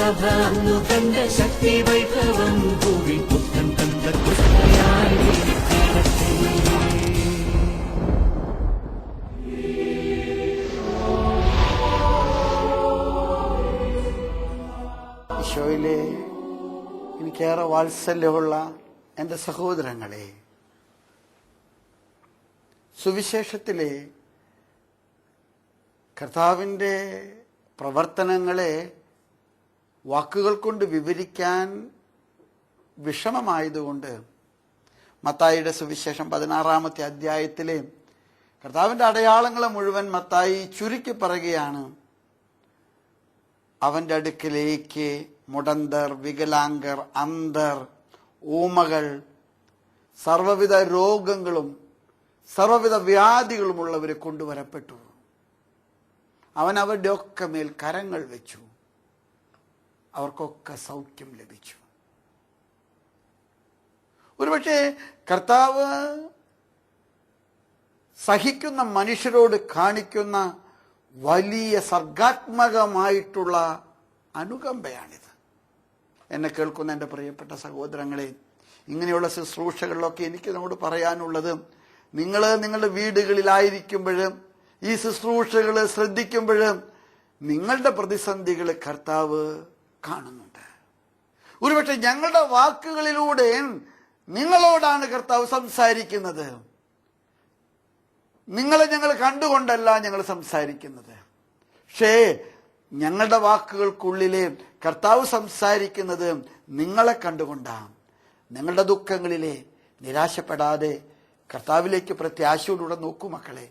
സഭ അന്നു കണ്ട ശക്തി വൈഭവം ഭൂവി പുത്തൻ കണ്ട ക്രിസ്തുയായി തീരട്ടെ. ഈശോയിലെ എനിക്കേറെ വാത്സല്യമുള്ള എൻ്റെ സഹോദരങ്ങളെ, സുവിശേഷത്തിലെ കർത്താവിൻ്റെ പ്രവർത്തനങ്ങളെ വാക്കുകൾ കൊണ്ട് വിവരിക്കാൻ വിഷമമായതുകൊണ്ട് മത്തായിയുടെ സുവിശേഷം 16-ാമത്തെ അധ്യായത്തിലെ കർത്താവിൻ്റെ അടയാളങ്ങളെ മുഴുവൻ മത്തായി ചുരുക്കി പറയുകയാണ്. അവൻ്റെ അടുക്കിലേക്ക് മുടന്തർ, വികലാംഗർ, അന്ധർ, ഊമകൾ, സർവ്വവിധ രോഗങ്ങളും സർവ്വവിധ വ്യാധികളുമുള്ളവരെ കൊണ്ടുവരപ്പെട്ടു. അവൻ അവരുടെ ഒക്കെ മേൽ കരങ്ങൾ വെച്ചു. അവർക്കൊക്കെ സൗഖ്യം ലഭിച്ചു. ഒരുപക്ഷെ കർത്താവ് സഹിക്കുന്ന മനുഷ്യരോട് കാണിക്കുന്ന വലിയ സർഗാത്മകമായിട്ടുള്ള അനുകമ്പയാണിത്. എന്നെ കേൾക്കുന്ന എൻ്റെ പ്രിയപ്പെട്ട സഹോദരങ്ങളെ, ഇങ്ങനെയുള്ള ശുശ്രൂഷകളിലൊക്കെ എനിക്ക് നമ്മോട് പറയാനുള്ളത്, നിങ്ങൾ നിങ്ങളുടെ വീടുകളിലായിരിക്കുമ്പോഴും ഈ ശുശ്രൂഷകൾ ശ്രദ്ധിക്കുമ്പോഴും നിങ്ങളുടെ പ്രതിസന്ധികൾ കർത്താവ് കാണുന്നുണ്ട്. ഒരുപക്ഷെ ഞങ്ങളുടെ വാക്കുകളിലൂടെ നിങ്ങളോടാണ് കർത്താവ് സംസാരിക്കുന്നത്. നിങ്ങളെ ഞങ്ങൾ കണ്ടുകൊണ്ടല്ല ഞങ്ങൾ സംസാരിക്കുന്നത്. പക്ഷേ ഞങ്ങളുടെ വാക്കുകൾക്കുള്ളിലെ കർത്താവ് സംസാരിക്കുന്നത് നിങ്ങളെ കണ്ടുകൊണ്ടാണ്. നിങ്ങളുടെ ദുഃഖങ്ങളിലെ നിരാശപ്പെടാതെ കർത്താവിലേക്ക് പ്രത്യാശയോടുകൂടെ നോക്കൂ മക്കളെ.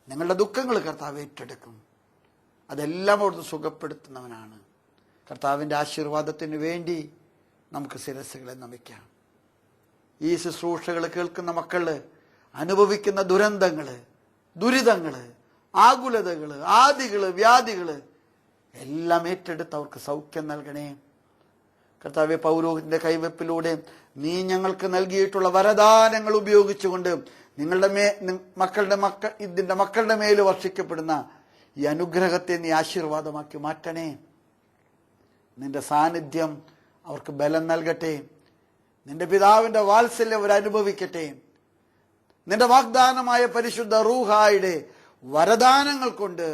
നിങ്ങളുടെ ദുഃഖങ്ങൾ കർത്താവ് ഏറ്റെടുക്കും. അതെല്ലാം അവിടുന്ന് സുഖപ്പെടുത്തുന്നവനാണ്. കർത്താവിൻ്റെ ആശീർവാദത്തിന് വേണ്ടി നമുക്ക് ശിരസ്സുകളെ നമിക്കാം. ഈ ശുശ്രൂഷകൾ കേൾക്കുന്ന മക്കൾ അനുഭവിക്കുന്ന ദുരന്തങ്ങൾ, ദുരിതങ്ങൾ, ആകുലതകൾ, ആദികൾ, വ്യാധികൾ എല്ലാം ഏറ്റെടുത്ത് അവർക്ക് സൗഖ്യം നൽകണേ കർത്താവെ. പൗരോഹിതന്റെ കൈവെപ്പിലൂടെ നീ ഞങ്ങൾക്ക് നൽകിയിട്ടുള്ള വരദാനങ്ങൾ ഉപയോഗിച്ചുകൊണ്ട് ഇതിന്റെ മക്കളുടെ മേൽ വർഷിക്കപ്പെടുന്ന ഈ അനുഗ്രഹത്തെ നീ ആശീർവാദമാക്കി മാറ്റണേ. നിന്റെ സാന്നിധ്യം അവർക്ക് ബലം നൽകട്ടെ. നിന്റെ പിതാവിന്റെ വാത്സല്യം അവരനുഭവിക്കട്ടെ. നിന്റെ വാഗ്ദാനമായ പരിശുദ്ധ റൂഹായുടെ വരദാനങ്ങൾ കൊണ്ട്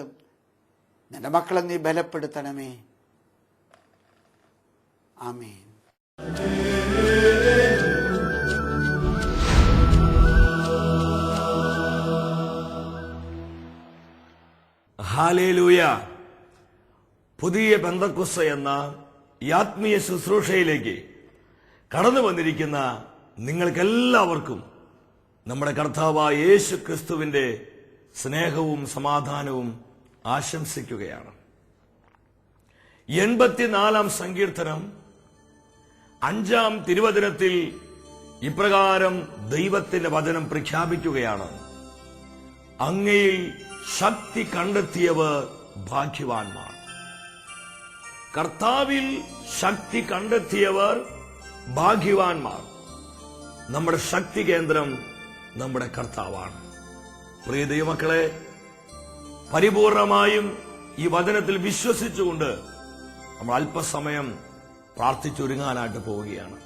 നിന്റെ മക്കളെ നീ ബലപ്പെടുത്തണമേ. ആമേൻ. ഹല്ലേലൂയ. പുതിയ പെന്തക്കോസ്ത് എന്ന ഈ ആത്മീയ ശുശ്രൂഷയിലേക്ക് കടന്നു വന്നിരിക്കുന്ന നിങ്ങൾക്കെല്ലാവർക്കും നമ്മുടെ കർത്താവായ യേശു ക്രിസ്തുവിന്റെ സ്നേഹവും സമാധാനവും ആശംസിക്കുകയാണ്. 84-ാം സങ്കീർത്തനം 5-ാം തിരുവചനത്തിൽ ഇപ്രകാരം ദൈവത്തിന്റെ വചനം പ്രഖ്യാപിക്കുകയാണ്: അങ്ങയിൽ ശക്തി കണ്ടെത്തിയവർ ഭാഗ്യവാന്മാർ. കർത്താവിൽ ശക്തി കണ്ടെത്തിയവർ ഭാഗ്യവാന്മാർ. നമ്മുടെ ശക്തി കേന്ദ്രം നമ്മുടെ കർത്താവാണ്. പ്രിയ ദൈവമക്കളെ, പരിപൂർണമായും ഈ വചനത്തിൽ വിശ്വസിച്ചുകൊണ്ട് നമ്മൾ അല്പസമയം പ്രാർത്ഥിച്ചൊരുങ്ങാനായിട്ട് പോവുകയാണ്.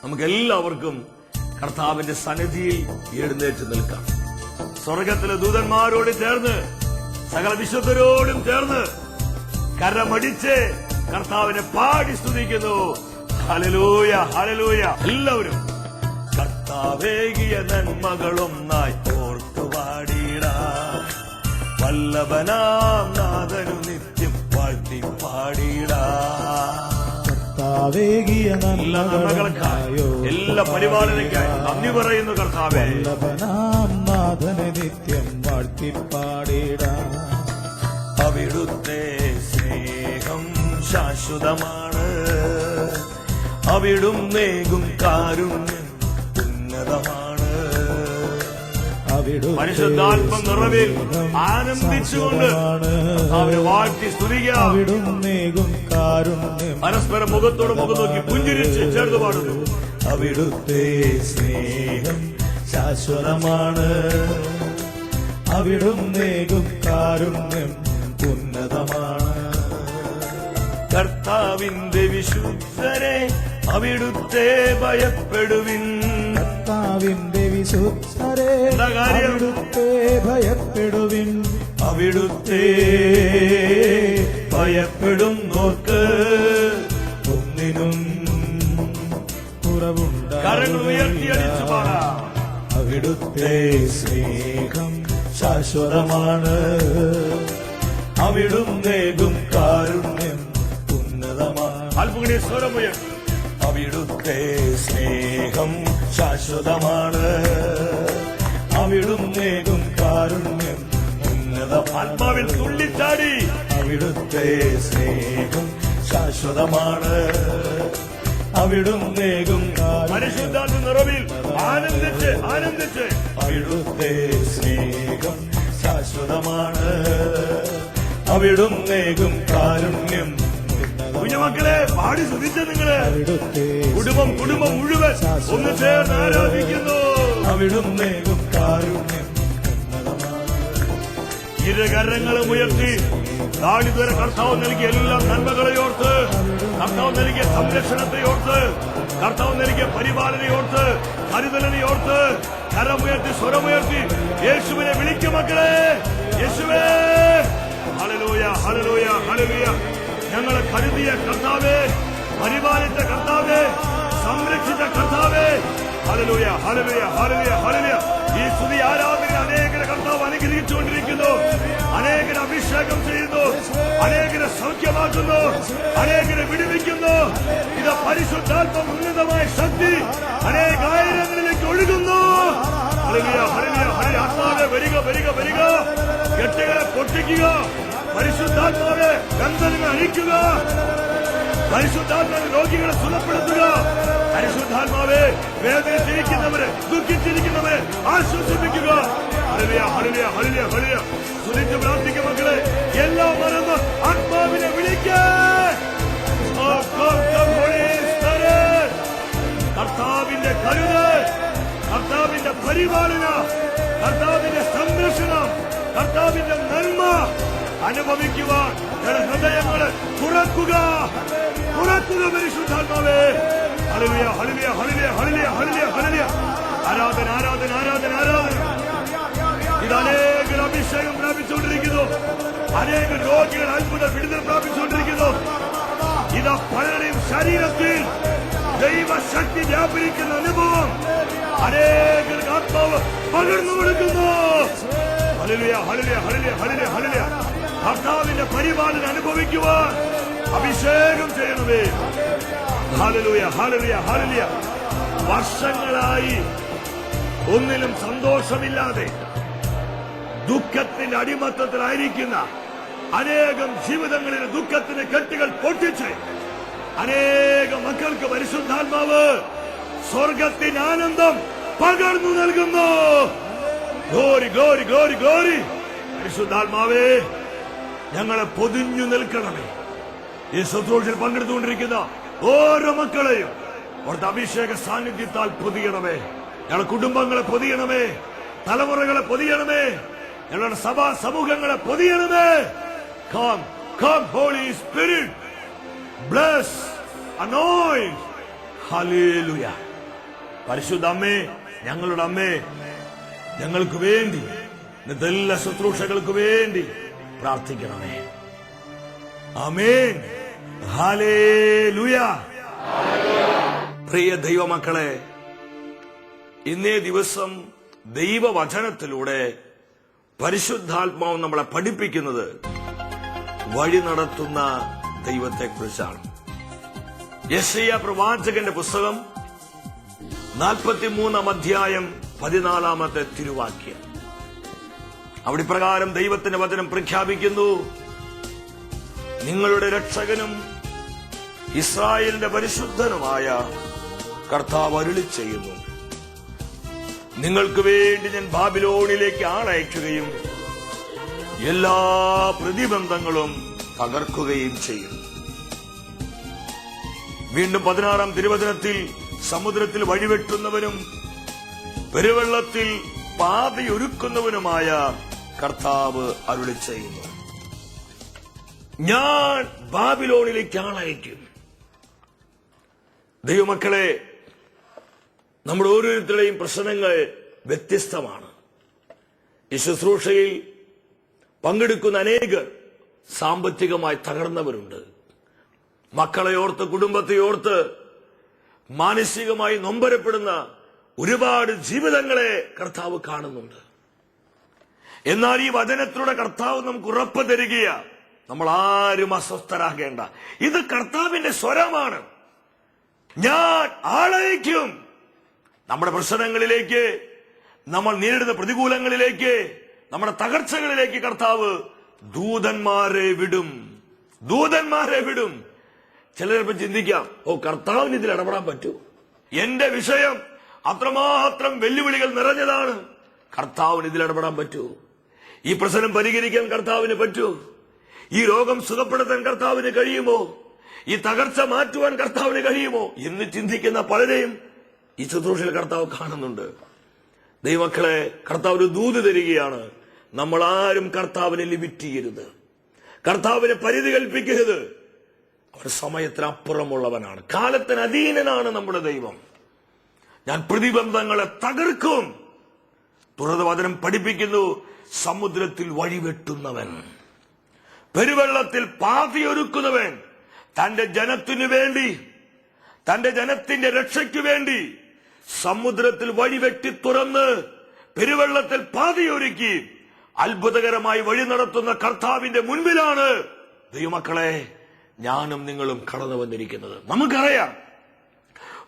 നമുക്കെല്ലാവർക്കും കർത്താവിന്റെ സന്നിധിയിൽ എഴുന്നേറ്റ് നിൽക്കാം. സ്വർഗത്തിലെ ദൂതന്മാരോട് ചേർന്ന് സകല വിശുദ്ധരോടും ചേർന്ന് കരമടിച്ച് കർത്താവിനെ പാടി സ്തുതിക്കുന്നു. Hallelujah, hallelujah. എല്ലാവരും കർത്താവേകിയ നന്മകളൊന്നായി ഓർത്തു പാടിയിടാം. വല്ലഭനാം നാഥനു നിത്യം വാഴ്ത്തി പാടിയിടാം. കർത്താവേകിയ നന്മകൾക്കായോ എല്ലാ പരിപാലനയ്ക്കായി നന്ദി പറയുന്നു കർത്താവേ. വല്ലഭനാം നാഥനെ നിത്യം വാഴ്ത്തി പാടിടാം. അവിടുത്തെ സ്നേഹം ശാശ്വതമാണ്. അവിടുന്നേകും കാരുണ്യം ഉന്നതമാണ്. പരിശുദ്ധാത്മ നിറവിൽ ആനന്ദിച്ചുകൊണ്ട് അവരെ വാഴ്ത്തി സ്തുതിക്കാം. അവിടുന്നേകും കാരുണ്യം പരസ്പരം മുഖത്തോട് മുഖം നോക്കി പുഞ്ചിരിച്ച് ചേർന്ന് പാടുന്നു. അവിടുത്തെ സ്നേഹം ശാശ്വതമാണ്. അവിടുന്നേകും കാരുണ്യം ഉന്നതമാണ്. കർത്താവേ കർത്താവിന്റെ വിശുദ്ധരെ അവിടുത്തെ ഭയപ്പെടുവിൻ. കർത്താവിന്റെ വിശുദ്ധരെ എന്താ കാര്യം? അവിടുത്തെ ഭയപ്പെടുവിൻ. അവിടുത്തെ ഭയപ്പെടുന്നോർക്ക് ഒന്നിനും കരങ്ങൾ ഉയർത്തി അടിച്ചു കുറവുണ്ടാകില്ല. പാടാം. അവിടുത്തെ സ്നേഹം ശാശ്വതമാണ്. അവിടുന്നേകും കാരുണ്യം ഉന്നതമാണ്. അല്പകൂടി സ്വരമുയർത്തി. അവിടുത്തെ സ്നേഹം ശാശ്വതമാണ്. അവിടുന്നേകും കാരുണ്യം ഉന്നതമാണ്. ആത്മാവിൽ തുള്ളിച്ചാടി. അവിടുത്തെ സ്നേഹം ശാശ്വതമാണ്. അവിടുന്നേകും കാരുണ്യം. പരിശുദ്ധാത്മ നിറവിൽ ആനന്ദിച്ച് ആനന്ദിച്ച് അവിടുത്തെ സ്നേഹം ശാശ്വതമാണ്. അവിടുന്നേകും കാരുണ്യം. കുഞ്ഞുമക്കളെ പാടി ശ്രദ്ധിച്ച നിങ്ങള് അവിടുത്തെ കുടുംബം മുഴുവൻ ഒന്ന് ചേർന്ന് ആരാധിക്കുന്നു. അവിടുന്നേകും കാരുണ്യം. ഇരുകരങ്ങളും ഉയർത്തി നാളിതുവരെ കർത്താവ് നൽകിയ എല്ലാ നന്മകളെ ഓർത്ത്, കർത്താവ് നൽകിയ സംരക്ഷണത്തെ ഓർത്ത്, കർത്താവ് നൽകിയ പരിപാലനയെ ഓർത്ത്, കരുതലിനെ ഓർത്ത് കരമുയർത്തി സ്വരമുയർത്തി യേശുവിനെ വിളിക്കും മക്കളെ. യേശുവേ, ഹല്ലേലൂയ, ഹല്ലേലൂയ, ഹല്ലേലൂയ. ഞങ്ങളെ കരുതിയ കർത്താവേ, പരിപാലിച്ച കർത്താവേ, സംരക്ഷിച്ച കർത്താവേ, ഹല്ലേലൂയ, ഹല്ലേലൂയ, ഹല്ലേലൂയ, ഹല്ലേലൂയ. ഈ സ്തുതി ആരാധന അനേകരെ കർത്താവ് അനുഗ്രഹിച്ചുകൊണ്ടിരിക്കുന്നു. അനേകരെ അഭിഷേകം ചെയ്യുന്നു, അനേകരെ സൗഖ്യമാക്കുന്നു, അനേകരെ വിടുവിക്കുന്നു. ഇത് പരിശുദ്ധാത്മ ഉന്നതമായ ശക്തി അനേകായിരങ്ങളിലേക്ക് ഒഴുകുന്നു. Hallelujah, hallelujah, hallelujah. ആത്മാവേ വരിക, വരിക, വരിക. കെട്ടുകളെ പൊട്ടിക്കുക. പരിശുദ്ധാത്മാവേ ബന്ധനങ്ങൾ അഴിക്കുക. പരിശുദ്ധാത്മാവ് രോഗികളെ സുഖപ്പെടുത്തുക. പരിശുദ്ധാത്മാവേ വേദനിച്ചിരിക്കുന്നവരെ, ദുഃഖിച്ചിരിക്കുന്നവരെ ആശ്വസിപ്പിക്കുക. Hallelujah, hallelujah, hallelujah, hallelujah. സ്തുതിച്ച് പ്രാർത്ഥിക്കുക മക്കളെ. എല്ലാം മറന്ന് ആത്മാവിനെ വിളിക്കേ. കർത്താവിന്റെ കരുതൽ, കർത്താവിന്റെ പരിപാലന, കർത്താവിന്റെ സംരക്ഷണം, കർത്താവിന്റെ നന്മ അനുഭവിക്കുവാൻ ഹൃദയങ്ങളെ തുറക്കുക, തുറക്കുക പരിശുദ്ധാത്മാവേ. Hallelujah, hallelujah, hallelujah, hallelujah, hallelujah, hallelujah. ആരാധന, ആരാധന, ആരാധന, ആരാധന. ഇത് അനേകർ അഭിഷേകം പ്രാപിച്ചുകൊണ്ടിരിക്കുന്നു. അനേക രോഗികൾ അത്ഭുത വിടുതൽ പ്രാപിച്ചുകൊണ്ടിരിക്കുന്നു. ഇത് പലരുടെയും ശരീരത്തിൽ ദൈവശക്തി വ്യാപരിക്കുന്ന അനുഭവം അനേകർക്ക് ആത്മാവ് പകർന്നു കൊടുക്കുന്നു. Hallelujah, hallelujah, hallelujah, hallelujah, hallelujah. കർത്താവിന്റെ പരിപാലന അനുഭവിക്കുവാൻ അഭിഷേകം ചെയ്യണമേ. Hallelujah, hallelujah, hallelujah. വർഷങ്ങളായി ഒന്നിലും സന്തോഷമില്ലാതെ ദുഃഖത്തിന്റെ അടിമത്തത്തിലായിരിക്കുന്ന അനേകം ജീവിതങ്ങളിലെ ദുഃഖത്തിന്റെ കെട്ടുകൾ പൊട്ടിച്ച് അനേക മക്കൾക്ക് പരിശുദ്ധാത്മാവ് സ്വർഗത്തിന്റെ ആനന്ദം പകർന്നു നൽകുന്നു. Glory, glory, glory, glory. പരിശുദ്ധാത്മാവേ ഞങ്ങളെ പൊതിഞ്ഞു നിൽക്കണമേ. ഈ ശുശ്രൂഷയിൽ പങ്കെടുത്തുകൊണ്ടിരിക്കുന്ന ഓരോ മക്കളെയും അവിടുത്തെ അഭിഷേക സാന്നിധ്യത്താൽ പൊതിയണമേ. ഞങ്ങളുടെ കുടുംബങ്ങളെ പൊതിയണമേ, തലമുറകളെ പൊതിയണമേ, ഞങ്ങളുടെ സഭാ സമൂഹങ്ങളെ പൊതിയണമേ. Come, come Holy Spirit, bless, anoint. Hallelujah. പരിശുദ്ധ അമ്മേ, ഞങ്ങളുടെ അമ്മേ, ഞങ്ങൾക്ക് വേണ്ടി ഇന്നത്തെ എല്ലാ ശുശ്രൂഷകൾക്ക് വേണ്ടി പ്രാർത്ഥിക്കണമേ. ആമേൻ. ഹല്ലേലൂയ. പ്രിയ ദൈവമക്കളെ, ഇന്നേ ദിവസം ദൈവവചനത്തിലൂടെ പരിശുദ്ധാത്മാവ് നമ്മളെ പഠിപ്പിക്കുന്നത് വഴി നടത്തുന്ന ദൈവത്തെക്കുറിച്ചാണ്. യെശയ്യാ പ്രവാചകന്റെ പുസ്തകം 43 അധ്യായം 14 തിരുവാക്യം. അവിടെ പ്രകാരം ദൈവത്തിന്റെ വചനം പ്രഖ്യാപിക്കുന്നു: നിങ്ങളുടെ രക്ഷകനും ഇസ്രായേലിന്റെ പരിശുദ്ധനുമായ കർത്താവ് അരുളി ചെയ്യുന്നു, നിങ്ങൾക്ക് വേണ്ടി ഞാൻ ബാബിലോണിലേക്ക് ആളയക്കുകയും എല്ലാ പ്രതിബന്ധങ്ങളും തകർക്കുകയും ചെയ്യും. വീണ്ടും 16 തിരുവചനത്തിൽ സമുദ്രത്തിൽ വഴിവെട്ടുന്നവനും പെരുവെള്ളത്തിൽ പാതയൊരുക്കുന്നവനുമായ കർത്താവ് അരുളി ചെയ്യുന്നു. ഞാൻ ബാബിലോണിലേക്ക് ആളയക്കും. ദൈവമക്കളെ, നമ്മുടെ ഓരോരുത്തരുടെയും പ്രശ്നങ്ങൾ വ്യത്യസ്തമാണ്. ഈ ശുശ്രൂഷയിൽ പങ്കെടുക്കുന്ന അനേകർ സാമ്പത്തികമായി തകർന്നവരുണ്ട്. മക്കളെ ഓർത്ത്, കുടുംബത്തെ ഓർത്ത് മാനസികമായി നൊമ്പരപ്പെടുന്ന ഒരുപാട് ജീവിതങ്ങളെ കർത്താവ് കാണുന്നുണ്ട്. എന്നാൽ ഈ വചനത്തിലൂടെ കർത്താവ് നമുക്ക് ഉറപ്പ് തരികയാ, നമ്മൾ ആരും അസ്വസ്ഥരാകേണ്ട. ഇത് കർത്താവിന്റെ സ്വരമാണ്. ഞാൻ ആളയക്കും. നമ്മുടെ പ്രശ്നങ്ങളിലേക്ക്, നമ്മൾ നേരിടുന്ന പ്രതികൂലങ്ങളിലേക്ക്, നമ്മുടെ തകർച്ചകളിലേക്ക് കർത്താവ് ദൂതന്മാരെ വിടും. ദൂതന്മാരെ വിടും. ചിലരിപ്പം ചിന്തിക്കാം, കർത്താവിന് ഇതിൽ ഇടപെടാൻ പറ്റൂ, എന്റെ വിഷയം അത്രമാത്രം വെല്ലുവിളികൾ നിറഞ്ഞതാണ്, കർത്താവിന് ഇതിൽ ഇടപെടാൻ പറ്റൂ, ഈ പ്രശ്നം പരിഹരിക്കാൻ കർത്താവിന് പറ്റൂ, ഈ രോഗം സുഖപ്പെടുത്താൻ കർത്താവിന് കഴിയുമോ, ഈ തകർച്ച മാറ്റുവാൻ കർത്താവിന് കഴിയുമോ എന്ന് ചിന്തിക്കുന്ന പലരെയും ഈ ശുശ്രൂഷയിൽ കർത്താവ് കാണുന്നുണ്ട്. ദൈവമക്കളെ, കർത്താവ് ഒരു ദൂത് തരികയാണ്. നമ്മൾ ആരും കർത്താവിനെ ലിമിറ്റ് ചെയ്യരുത്, കർത്താവിനെ പരിധി കൽപ്പിക്കരുത്. അവർ സമയത്തിനപ്പുറമുള്ളവനാണ്, കാലത്തിന് അധീനനാണ് നമ്മുടെ ദൈവം. ഞാൻ പ്രതിബന്ധങ്ങളെ തകർക്കും. തുറന്ന വചനം പഠിപ്പിക്കുന്നു, സമുദ്രത്തിൽ വഴിവെട്ടുന്നവൻ, പെരുവെള്ളത്തിൽ പാതയൊരുക്കുന്നവൻ, തന്റെ ജനത്തിനു വേണ്ടി, തന്റെ ജനത്തിന്റെ രക്ഷയ്ക്കു വേണ്ടി സമുദ്രത്തിൽ വഴിവെട്ടി തുറന്ന് പെരുവെള്ളത്തിൽ പാതയൊരുക്കി അത്ഭുതകരമായി വഴി നടത്തുന്ന കർത്താവിന്റെ മുൻപിലാണ് ദൈവമക്കളെ ഞാനും നിങ്ങളും കടന്നു വന്നിരിക്കുന്നത്. നമുക്കറിയാം,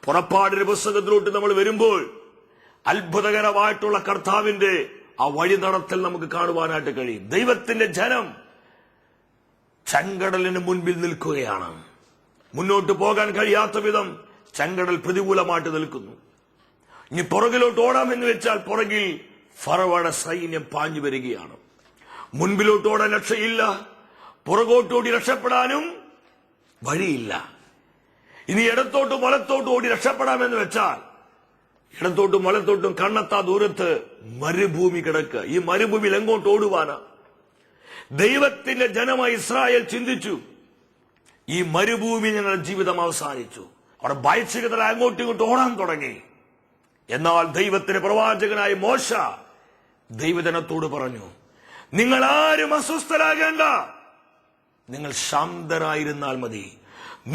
പുറപ്പാടിന്റെ പുസ്തകത്തിലോട്ട് നമ്മൾ വരുമ്പോൾ അത്ഭുതകരമായിട്ടുള്ള കർത്താവിന്റെ ആ വഴി നടത്തൽ നമുക്ക് കാണുവാനായിട്ട് കഴിയും. ദൈവത്തിന്റെ ജനം ചെങ്കടലിന് മുൻപിൽ നിൽക്കുകയാണ്. മുന്നോട്ട് പോകാൻ കഴിയാത്ത വിധം ചെങ്കടൽ പ്രതികൂലമായിട്ട് നിൽക്കുന്നു. ഇനി പുറകിലോട്ട് ഓടാമെന്ന് വെച്ചാൽ പുറകിൽ ഫറവോയുടെ സൈന്യം പാഞ്ഞു വരികയാണ്. മുൻപിലോട്ട് ഓടാൻ രക്ഷയില്ല, പുറകോട്ടോടി രക്ഷപ്പെടാനും വഴിയില്ല. ഇനി ഇടത്തോട്ടും വലത്തോട്ടും ഓടി രക്ഷപ്പെടാമെന്ന് വെച്ചാൽ ഇടത്തോട്ടും വലത്തോട്ടും കണ്ണെത്താ ദൂരത്ത് മരുഭൂമി കിടക്കുക. ഈ മരുഭൂമിയിൽ എങ്ങോട്ട് ഓടുവാനാ? ദൈവത്തിന്റെ ജനമായി ഇസ്രായേൽ ചിന്തിച്ചു, ഈ മരുഭൂമി ഞങ്ങളുടെ ജീവിതം അവസാനിച്ചു. അവിടെ ഭയചകിതരായി അങ്ങോട്ടും ഇങ്ങോട്ട് ഓടാൻ തുടങ്ങി. എന്നാൽ ദൈവത്തിന്റെ പ്രവാചകനായ മോശ ദൈവജനത്തോട് പറഞ്ഞു, നിങ്ങൾ ആരും അസ്വസ്ഥരാകേണ്ട, നിങ്ങൾ ശാന്തരായിരുന്നാൽ മതി.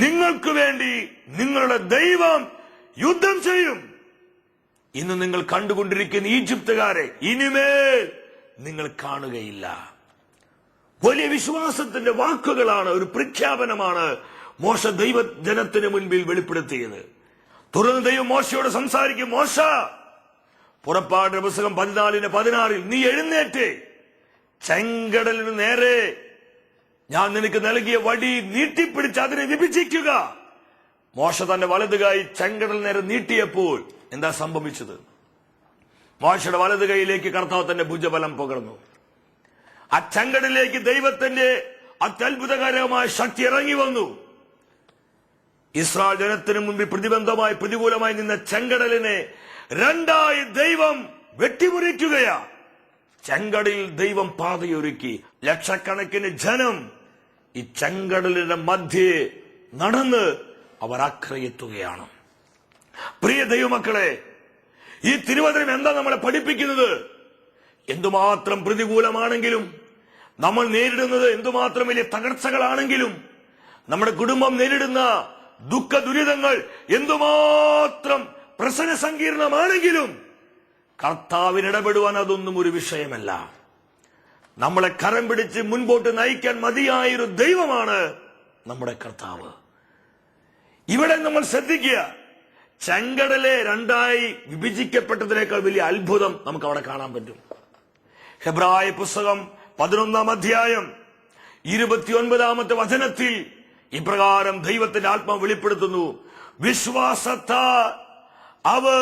നിങ്ങൾക്ക് വേണ്ടി നിങ്ങളുടെ ദൈവം യുദ്ധം ചെയ്യും. ഇന്ന് നിങ്ങൾ കണ്ടുകൊണ്ടിരിക്കുന്ന ഈജിപ്തുകാരെ ഇനിമേൽ നിങ്ങൾ കാണുകയില്ല. വലിയ വിശ്വാസത്തിന്റെ വാക്കുകളാണ്, ഒരു പ്രഖ്യാപനമാണ് മോശ ദൈവജനത്തിന് മുൻപിൽ വെളിപ്പെടുത്തിയത്. തുടർന്ന് ദൈവം മോശയോട് സംസാരിക്കും, മോശ, പുറപ്പാടിന്റെ പുസ്തകം 14:16 നീ എഴുന്നേറ്റ് ചെങ്കടലിന് നേരെ ഞാൻ നിനക്ക് നൽകിയ വടി നീട്ടിപ്പിടിച്ച് അതിനെ വിഭജിക്കുക. മോശ തന്റെ വലതുകൈ ചെങ്കടൽ നേരെ നീട്ടിയപ്പോൾ എന്താ സംഭവിച്ചത്? മോശയുടെ വലതുകൈയിലേക്ക് കർത്താവ് തന്റെ ഭുജബലം പകർന്നു. ആ ചെങ്കടലിലേക്ക് ദൈവത്തിന്റെ അത്യത്ഭുതകരമായ ശക്തി ഇറങ്ങി വന്നു. ഇസ്രായേൽ ജനത്തിന് മുമ്പിൽ പ്രതിബന്ധമായി പ്രതികൂലമായി നിന്ന ചെങ്കടലിനെ രണ്ടായി ദൈവം വെട്ടിമുറിക്കുകയാ. ചെങ്കടലിൽ ദൈവം പാതയൊരുക്കി. ലക്ഷക്കണക്കിന് ജനം ഈ ചെങ്കടലിന്റെ മധ്യേ നടന്ന് അവർ അക്കരയെത്തുകയാണ്. പ്രിയ ദൈവമക്കളെ, ഈ തിരുവചനം എന്താ നമ്മളെ പഠിപ്പിക്കുന്നത്? എന്തുമാത്രം പ്രതികൂലമാണെങ്കിലും, നമ്മൾ നേരിടുന്നത് എന്തുമാത്രം വലിയ തകർച്ചകളാണെങ്കിലും, നമ്മുടെ കുടുംബം നേരിടുന്ന ദുഃഖ ദുരിതങ്ങൾ എന്തുമാത്രം പ്രശ്ന സങ്കീർണമാണെങ്കിലും കർത്താവിന് ഇടപെടുവാൻ അതൊന്നും ഒരു വിഷയമല്ല. നമ്മളെ കരം പിടിച്ച് മുൻപോട്ട് നയിക്കാൻ മതിയായൊരു ദൈവമാണ് നമ്മുടെ കർത്താവ്. ഇവിടെ നമ്മൾ ശ്രദ്ധിക്കുക, ചെങ്കടലെ രണ്ടായി വിഭജിക്കപ്പെട്ടതിനേക്കാൾ വലിയ അത്ഭുതം നമുക്ക് അവിടെ കാണാൻ പറ്റും. ഹെബ്രായ പുസ്തകം 11-ാം അധ്യായം 29-ാമത്തെ വചനത്തിൽ ഇപ്രകാരം ദൈവത്തിന്റെ ആത്മാവ് വെളിപ്പെടുത്തുന്നു, വിശ്വാസത്താൽ അവർ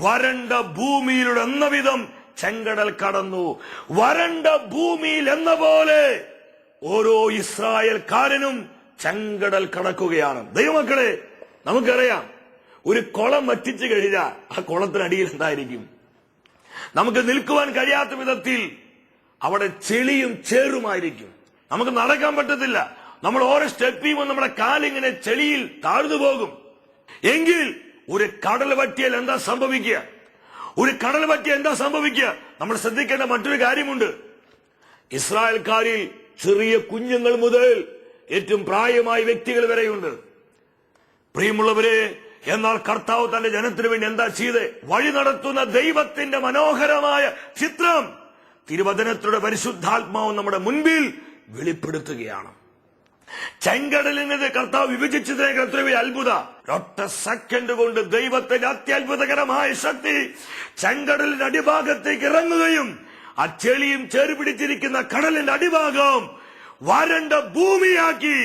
വരണ്ട ഭൂമിയിലൂടെ എന്ന വിധം ചെങ്കടൽ കടന്നു. വരണ്ട ഭൂമിയിൽ എന്ന പോലെ ഓരോ ഇസ്രായേൽക്കാരനും ചെങ്കടൽ കടക്കുകയാണ്. ദൈവമക്കളെ, നമുക്കറിയാം, ഒരു കുളം വറ്റിച്ചു കഴിഞ്ഞാൽ ആ കുളത്തിനടിയിൽ എന്തായിരിക്കും? നമുക്ക് നിൽക്കുവാൻ കഴിയാത്ത വിധത്തിൽ അവിടെ ചെളിയും ചേറുമായിരിക്കും. നമുക്ക് നടക്കാൻ പറ്റത്തില്ല. നമ്മൾ ഓരോ സ്റ്റെപ്പ് ചെയ്യുമ്പോൾ നമ്മുടെ കാലിങ്ങനെ ചെളിയിൽ താഴ്ന്നു പോകും. എങ്കിൽ ഒരു കടൽ പറ്റിയാൽ എന്താ സംഭവിക്കുക? നമ്മൾ ശ്രദ്ധിക്കേണ്ട മറ്റൊരു കാര്യമുണ്ട്. ഇസ്രായേൽക്കാരിൽ ചെറിയ കുഞ്ഞുങ്ങൾ മുതൽ ഏറ്റവും പ്രായമായ വ്യക്തികൾ വരെയുണ്ട്. പ്രിയമുള്ളവരെ, എന്നാൽ കർത്താവ് തന്റെ ജനത്തിന് വേണ്ടി എന്താ ചെയ്ത്? വഴി നടത്തുന്ന ദൈവത്തിന്റെ മനോഹരമായ ചിത്രം തിരുവചനത്തിലൂടെ പരിശുദ്ധാത്മാവ് നമ്മുടെ മുൻപിൽ വെളിപ്പെടുത്തുകയാണ്. ചെങ്കടലിനെ കർത്താവ് വിഭജിച്ചതിനെ എത്രയോ അത്ഭുത! ഒറ്റ സെക്കൻഡ് കൊണ്ട് ദൈവത്തിന്റെ അത്യത്ഭുതകരമായ ശക്തി ചെങ്കടലിന്റെ അടിഭാഗത്തേക്ക് ഇറങ്ങുകയും ആ ചെളിയും ചേർപിടിച്ചിരിക്കുന്ന കടലിന്റെ അടിഭാഗം വരണ്ട ഭൂമിയാക്കി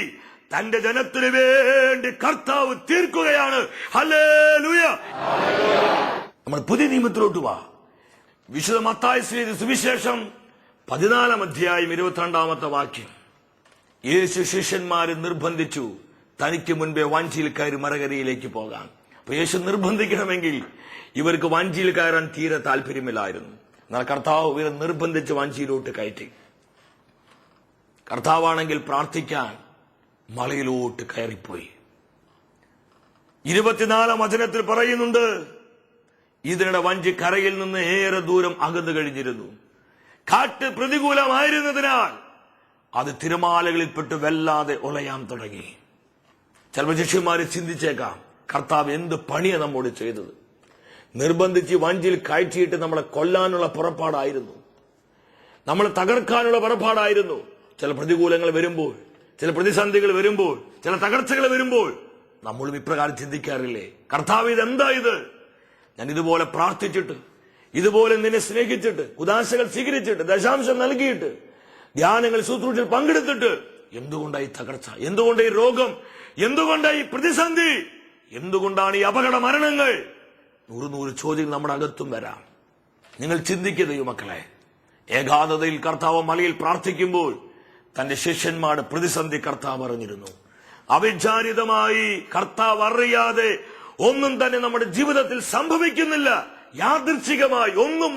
തന്റെ ജനത്തിനു വേണ്ടി കർത്താവ് തീർക്കുകയാണ്. ഹല്ലേലൂയ! നമ്മൾ പുതിയ നിയമത്തിലോട്ട് വാ. വിശുദ്ധ മത്തായി സുവിശേഷം 14 അധ്യായം 22 വാക്യം. യേശു ശിഷ്യന്മാരെ നിർബന്ധിച്ചു തനിക്ക് മുൻപേ വഞ്ചിയിൽ കയറി മറുകരയിലേക്ക് പോകാൻ. അപ്പൊ യേശു നിർബന്ധിക്കണമെങ്കിൽ ഇവർക്ക് വഞ്ചിയിൽ കയറാൻ തീരെ താല്പര്യമില്ലായിരുന്നു. എന്നാൽ കർത്താവ് ഇവരെ നിർബന്ധിച്ച് വഞ്ചിയിലോട്ട് കയറ്റി. കർത്താവാണെങ്കിൽ പ്രാർത്ഥിക്കാൻ മലയിലോട്ട് കയറിപ്പോയി. 24 വചനത്തിൽ പറയുന്നുണ്ട്, ഇതിനിടെ വഞ്ചി കരയിൽ നിന്ന് ഏറെ ദൂരം അകന്നു കഴിഞ്ഞിരുന്നു. കാറ്റ് പ്രതികൂലമായിരുന്നതിനാൽ അത് തിരമാലകളിൽപ്പെട്ട് വല്ലാതെ ഉലയാൻ തുടങ്ങി. ചിലപ്പോൾ ശിഷ്യന്മാരെ ചിന്തിച്ചേക്കാം, കർത്താവ് എന്ത് പണിയാണ് നമ്മോട് ചെയ്തത്? നിർബന്ധിച്ച് വഞ്ചിയിൽ കയറ്റിയിട്ട് നമ്മളെ കൊല്ലാനുള്ള പുറപ്പാടായിരുന്നു, നമ്മളെ തകർക്കാനുള്ള പുറപ്പാടായിരുന്നു. ചില പ്രതികൂലങ്ങൾ വരുമ്പോൾ, ചില പ്രതിസന്ധികൾ വരുമ്പോൾ, ചില തകർച്ചകൾ വരുമ്പോൾ നമ്മളും ഇപ്രകാരം ചിന്തിക്കാറില്ലേ? കർത്താവ് ഇതെന്താ ഇത്? ഞാൻ ഇതുപോലെ പ്രാർത്ഥിച്ചിട്ട്, ഇതുപോലെ നിന്നെ സ്നേഹിച്ചിട്ട്, ഉദാശകൾ സ്വീകരിച്ചിട്ട്, ദശാംശം നൽകിയിട്ട്, ധ്യാനങ്ങൾ ശുശ്രൂഷയിൽ പങ്കെടുത്തിട്ട് എന്തുകൊണ്ടായി തകർച്ച? എന്തുകൊണ്ടായി രോഗം? എന്തുകൊണ്ടായി പ്രതിസന്ധി? എന്തുകൊണ്ടാണ് ഈ അപകട മരണങ്ങൾ? 100 ചോദ്യങ്ങൾ നമ്മുടെ അകത്തും വരാം. നിങ്ങൾ ചിന്തിക്കുക മക്കളെ. ഏകാന്തതയിൽ കർത്താവ് മലയിൽ പ്രാർത്ഥിക്കുമ്പോൾ തന്റെ ശിഷ്യന്മാരുടെ പ്രതിസന്ധി കർത്താവ് അറിഞ്ഞിരുന്നു. അവിചാരിതമായി കർത്താവ് അറിയാതെ ഒന്നും തന്നെ നമ്മുടെ ജീവിതത്തിൽ സംഭവിക്കുന്നില്ല. യാദൃച്ഛികമായി ഒന്നും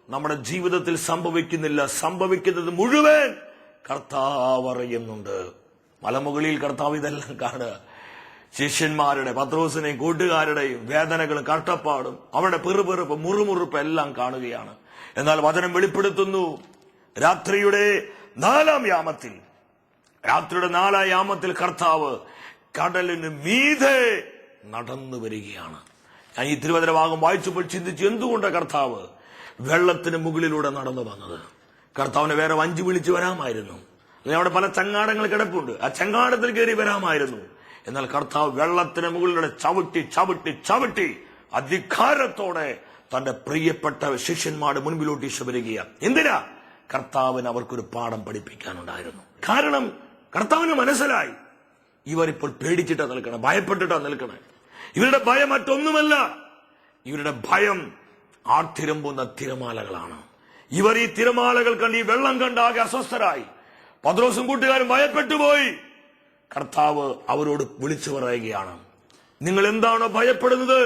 നമ്മുടെ ജീവിതത്തിൽ സംഭവിക്കുന്നില്ല. സംഭവിക്കുന്നത് മുഴുവൻ കർത്താവ് അറിയുന്നുണ്ട്. മലമുകളിൽ കർത്താവ് ഇതെല്ലാം കാണുക. ശിഷ്യന്മാരുടെ, പത്രോസിനെയും കൂട്ടുകാരുടെയും വേദനകളും കഷ്ടപ്പാടും അവരുടെ പിറുപിറുപ്പ് മുറുമുറുപ്പ് എല്ലാം കാണുകയാണ്. എന്നാൽ വചനം വെളിപ്പെടുത്തുന്നു, രാത്രിയുടെ 4-ാം യാമത്തിൽ കർത്താവ് കടലിന് മീതെ നടന്നു വരികയാണ്. ഞാൻ ഈ തിരുവചന ഭാഗം വായിച്ചപ്പോൾ ചിന്തിച്ചു, എന്തുകൊണ്ടാണ് കർത്താവ് വെള്ളത്തിന് മുകളിലൂടെ നടന്നു വന്നത്? കർത്താവിനെ വേറെ വഞ്ചി വിളിച്ചു വരാമായിരുന്നു, അല്ലെങ്കിൽ അവിടെ പല ചങ്ങാടങ്ങൾ കിടപ്പുണ്ട്, ആ ചങ്ങാടത്തിൽ കയറി വരാമായിരുന്നു. എന്നാൽ കർത്താവ് വെള്ളത്തിന് മുകളിലൂടെ ചവിട്ടി അധികാരത്തോടെ തന്റെ പ്രിയപ്പെട്ട ശിഷ്യന്മാരുടെ മുൻപിലോട്ട് ഈശോ വരികയാണ്. എന്തിനാ? കർത്താവിന് അവർക്കൊരു പാഠം പഠിപ്പിക്കാനുണ്ടായിരുന്നു. കാരണം കർത്താവിന് മനസ്സിലായി, ഇവരിപ്പോൾ പേടിച്ചിട്ടാ നിൽക്കണേ, ഭയപ്പെട്ടിട്ടാ നിൽക്കണേ. ഇവരുടെ ഭയം മറ്റൊന്നുമല്ല, ഇവരുടെ ഭയം ആർത്തിരമ്പുന്ന തിരമാലകളാണ്. ഇവർ ഈ തിരമാലകൾ കണ്ട്, ഈ വെള്ളം കണ്ട് ആകെ അസ്വസ്ഥരായി. പത്രോസും കൂട്ടുകാരും ഭയപ്പെട്ടുപോയി. കർത്താവ് അവരോട് വിളിച്ചു പറയുകയാണ്, നിങ്ങൾ എന്താണോ ഭയപ്പെടുന്നത്,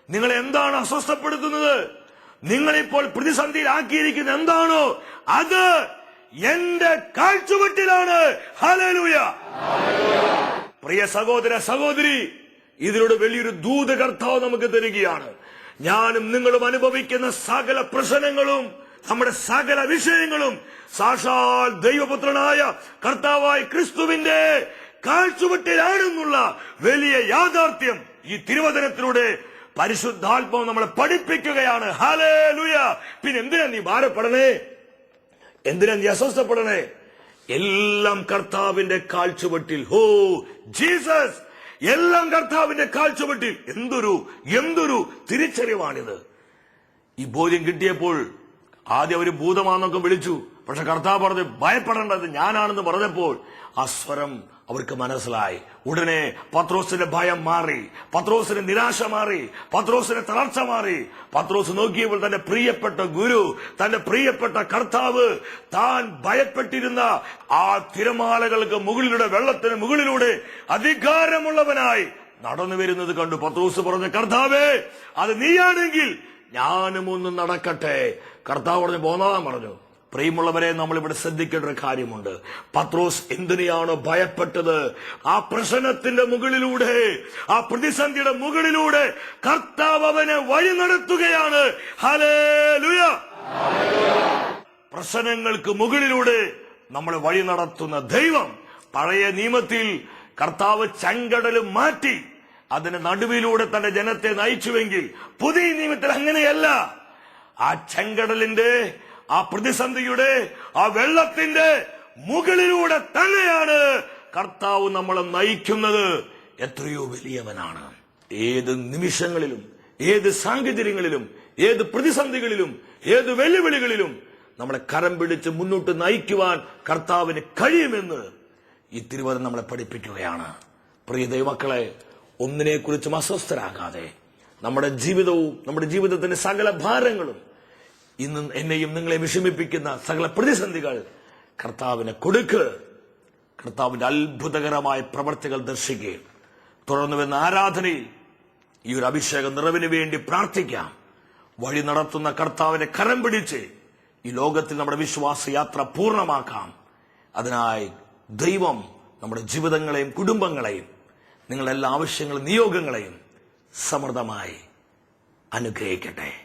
നിങ്ങൾ എന്താണ് അസ്വസ്ഥപ്പെടുത്തുന്നത്, നിങ്ങളിപ്പോൾ പ്രതിസന്ധിയിലാക്കിയിരിക്കുന്ന എന്താണോ അത് എന്റെ കാഴ്ചവെട്ടിലാണ്. ഹല്ലേലൂയ! പ്രിയ സഹോദര സഹോദരി, ഇതിലൂടെ വലിയൊരു ദൂത് കർത്താവ് നമുക്ക് തരികയാണ്. ഞാനും നിങ്ങളും അനുഭവിക്കുന്ന സകല പ്രശ്നങ്ങളും, നമ്മുടെ സകല വിഷയങ്ങളും സാക്ഷാൽ ദൈവപുത്രനായ കർത്താവായ ക്രിസ്തുവിന്റെ കാഴ്ചവെട്ടിലാണെന്നുള്ള വലിയ യാഥാർത്ഥ്യം ഈ തിരുവചനത്തിലൂടെ പരിശുദ്ധാത്മാവ് നമ്മളെ പഠിപ്പിക്കുകയാണ്. ഹല്ലേലൂയ! പിന്നെ എന്തിനാ നീ ഭാരപ്പെടണേ? എന്തിനാ നീ അസ്വസ്ഥപ്പെടണേ? എല്ലാം കർത്താവിന്റെ കാഴ്ചവെട്ടിൽ. ഹോ ജീസസ്! എല്ലാം കർത്താവിന്റെ കാഴ്ചവെട്ടിൽ. എന്തൊരു തിരിച്ചറിവാണിത്! ഈ ബോധ്യം കിട്ടിയപ്പോൾ ആദ്യം അവര് ഭൂതമാണെന്നൊക്കെ വിളിച്ചു. പക്ഷെ കർത്താവ് പറഞ്ഞു, ഭയപ്പെടേണ്ടത് ഞാനാണെന്ന് പറഞ്ഞപ്പോൾ ആ സ്വരം അവർക്ക് മനസ്സിലായി. ഉടനെ പത്രോസിന്റെ ഭയം മാറി, പത്രോസിന്റെ നിരാശ മാറി, പത്രോസിന്റെ തളർച്ച മാറി. പത്രോസ് നോക്കിയപ്പോൾ തന്റെ പ്രിയപ്പെട്ട ഗുരു, തന്റെ പ്രിയപ്പെട്ട കർത്താവ് താൻ ഭയപ്പെട്ടിരുന്ന ആ തിരമാലകൾക്ക് മുകളിലൂടെ, വെള്ളത്തിന് മുകളിലൂടെ അധികാരമുള്ളവനായി നടന്നു വരുന്നത് കണ്ടു. പത്രോസ് പറഞ്ഞു, കർത്താവേ, അത് നീയാണെങ്കിൽ ഞാനും ഒന്ന് നടക്കട്ടെ. കർത്താവ് പറഞ്ഞു, പോന്നാൻ പറഞ്ഞു. പ്രിയമുള്ളവരെ, നമ്മളിവിടെ ശ്രദ്ധിക്കേണ്ട ഒരു കാര്യമുണ്ട്. പത്രോസ് എന്തിനെയാണോ ഭയപ്പെട്ടത്, ആ പ്രശ്നത്തിന്റെ മുകളിലൂടെ, ആ പ്രതിസന്ധിയുടെ മുകളിലൂടെ കർത്താവ് അവനെ വഴി നടത്തുകയാണ്. ഹല്ലേലൂയ! പ്രശ്നങ്ങൾക്ക് മുകളിലൂടെ നമ്മളെ വഴി നടത്തുന്ന ദൈവം. പഴയ നിയമത്തിൽ കർത്താവ് ചെങ്കടൽ മാറ്റി അതിന് നടുവിലൂടെ തന്റെ ജനത്തെ നയിച്ചുവെങ്കിൽ പുതിയ നിയമത്തിൽ അങ്ങനെയല്ല. ആ ചെങ്കടലിന്റെ, ആ പ്രതിസന്ധിയുടെ, ആ വെള്ളത്തിന്റെ മുകളിലൂടെ തന്നെയാണ് കർത്താവ് നമ്മളെ നയിക്കുന്നത്. എത്രയോ വലിയവനാണ്. ഏത് നിമിഷങ്ങളിലും, ഏത് സാഹചര്യങ്ങളിലും, ഏത് പ്രതിസന്ധികളിലും, ഏത് വെല്ലുവിളികളിലും നമ്മളെ കരം പിടിച്ച് മുന്നോട്ട് നയിക്കുവാൻ കർത്താവിന് കഴിയുമെന്ന് ഈ തിരുവചനം നമ്മളെ പഠിപ്പിക്കുകയാണ്. പ്രിയ ദൈവമക്കളെ, ഒന്നിനെക്കുറിച്ചും അസ്വസ്ഥരാകാതെ നമ്മുടെ ജീവിതവും, നമ്മുടെ ജീവിതത്തിന്റെ സകല ഭാരങ്ങളും, ഇന്ന് എന്നെയും നിങ്ങളെ വിഷമിപ്പിക്കുന്ന സകല പ്രതിസന്ധികൾ കർത്താവിനെ കൊടുക്ക്. കർത്താവിന്റെ അത്ഭുതകരമായ പ്രവർത്തികൾ ദർശിക്കുകയും തുടർന്ന് വരുന്ന ആരാധനയിൽ ഈ ഒരു അഭിഷേക നിറവിന് വേണ്ടി പ്രാർത്ഥിക്കാം. വഴി നടത്തുന്ന കർത്താവിനെ കരം പിടിച്ച് ഈ ലോകത്തിൽ നമ്മുടെ വിശ്വാസയാത്ര പൂർണ്ണമാക്കാം. അതിനായി ദൈവം നമ്മുടെ ജീവിതങ്ങളെയും കുടുംബങ്ങളെയും നിങ്ങളുടെ എല്ലാ ആവശ്യങ്ങളും നിയോഗങ്ങളെയും സമൃദ്ധമായി അനുഗ്രഹിക്കട്ടെ.